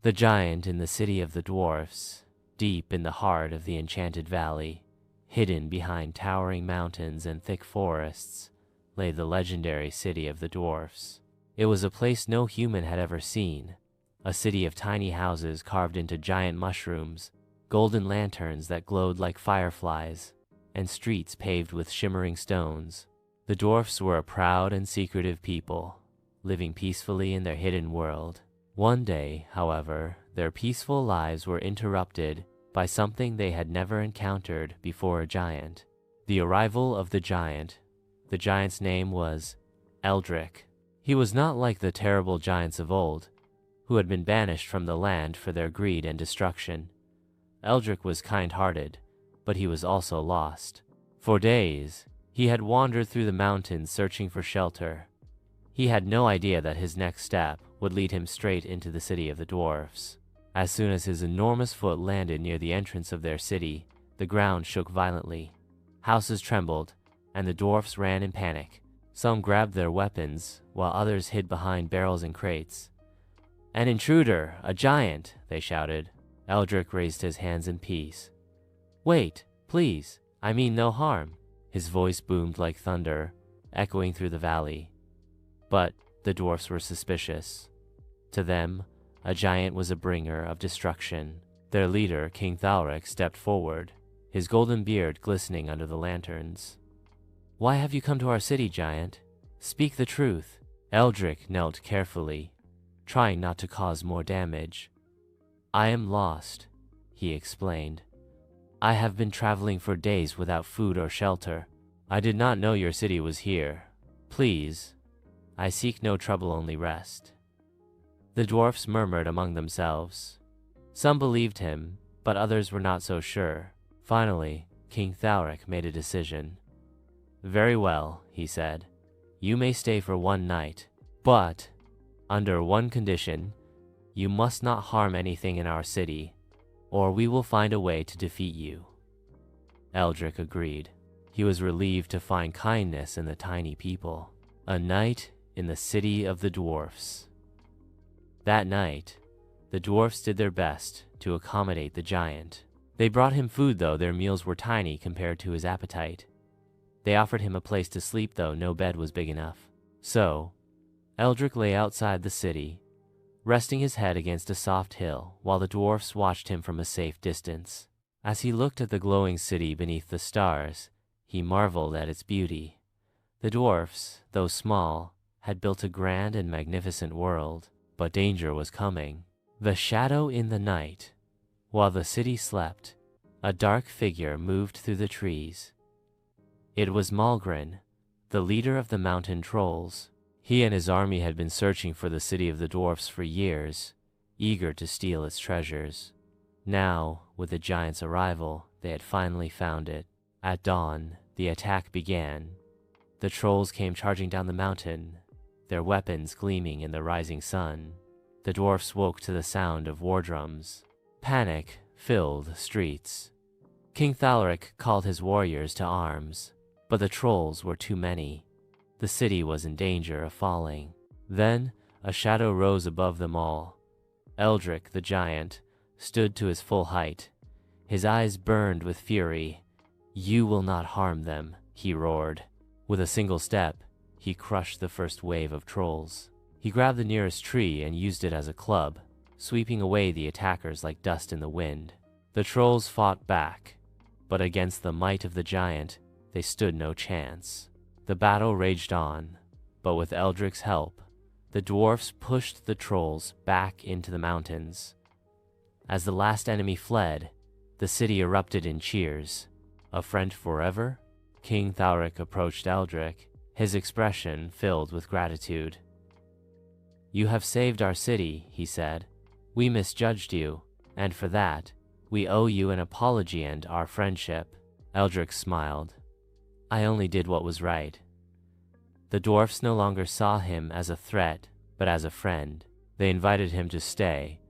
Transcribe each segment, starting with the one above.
The giant in the city of the dwarfs, deep in the heart of the enchanted valley, hidden behind towering mountains and thick forests, lay the legendary city of the dwarfs. It was a place no human had ever seen, a city of tiny houses carved into giant mushrooms, golden lanterns that glowed like fireflies, and streets paved with shimmering stones. The dwarfs were a proud and secretive people, living peacefully in their hidden world. One day, however, their peaceful lives were interrupted by something they had never encountered before: a giant. The arrival of the giant. The giant's name was Eldrick. He was not like the terrible giants of old, who had been banished from the land for their greed and destruction. Eldrick was kind-hearted, but he was also lost. For days, he had wandered through the mountains searching for shelter. He had no idea that his next step would lead him straight into the city of the dwarfs. As soon as his enormous foot landed near the entrance of their city, the ground shook violently. Houses trembled, and the dwarfs ran in panic. Some grabbed their weapons, while others hid behind barrels and crates. "An intruder! A giant!" they shouted. Eldrick raised his hands in peace. "Wait, please, I mean no harm." His voice boomed like thunder, echoing through the valley. But the dwarfs were suspicious. To them, a giant was a bringer of destruction. Their leader, King Thalric, stepped forward, his golden beard glistening under the lanterns. "Why have you come to our city, giant? Speak the truth." Eldrick knelt carefully, trying not to cause more damage. "I am lost," he explained. "I have been traveling for days without food or shelter. I did not know your city was here. Please, I seek no trouble, only rest." The dwarfs murmured among themselves. Some believed him, but others were not so sure. Finally, King Thalric made a decision. "Very well," he said. "You may stay for one night, but under one condition: you must not harm anything in our city, or we will find a way to defeat you." Eldrick agreed. He was relieved to find kindness in the tiny people. A night in the city of the dwarfs. That night, the dwarfs did their best to accommodate the giant. They brought him food, though their meals were tiny compared to his appetite. They offered him a place to sleep, though no bed was big enough. So, Eldrick lay outside the city, resting his head against a soft hill, while the dwarfs watched him from a safe distance. As he looked at the glowing city beneath the stars, he marveled at its beauty. The dwarfs, though small, had built a grand and magnificent world, but danger was coming. The shadow in the night. While the city slept, a dark figure moved through the trees. It was Malgrin, the leader of the mountain trolls. He and his army had been searching for the city of the dwarfs for years, eager to steal its treasures. Now, with the giant's arrival, they had finally found it. At dawn, the attack began. The trolls came charging down the mountain, their weapons gleaming in the rising sun. The dwarfs woke to the sound of war drums. Panic filled the streets. King Thalric called his warriors to arms, but the trolls were too many. The city was in danger of falling. Then a shadow rose above them all. Eldrick, the giant, stood to his full height. His eyes burned with fury. "You will not harm them," he roared. With a single step, he crushed the first wave of trolls. He grabbed the nearest tree and used it as a club, sweeping away the attackers like dust in the wind. The trolls fought back, but against the might of the giant, they stood no chance. The battle raged on, but with Eldrick's help, the dwarfs pushed the trolls back into the mountains. As the last enemy fled, the city erupted in cheers. "A friend forever?" King Thalric approached Eldrick, his expression filled with gratitude. "You have saved our city," he said. "We misjudged you, and for that, we owe you an apology and our friendship." Eldrick smiled. "I only did what was right." The dwarfs no longer saw him as a threat, but as a friend. They invited him to stay,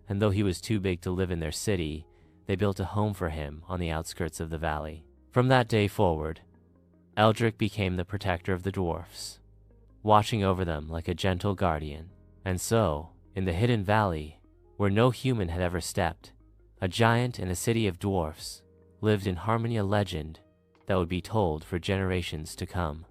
and though he was too big to live in their city, they built a home for him on the outskirts of the valley. From that day forward, Eldrick became the protector of the dwarfs, watching over them like a gentle guardian. And so, in the hidden valley, where no human had ever stepped. A giant and a city of dwarfs lived in harmony, a legend that would be told for generations to come.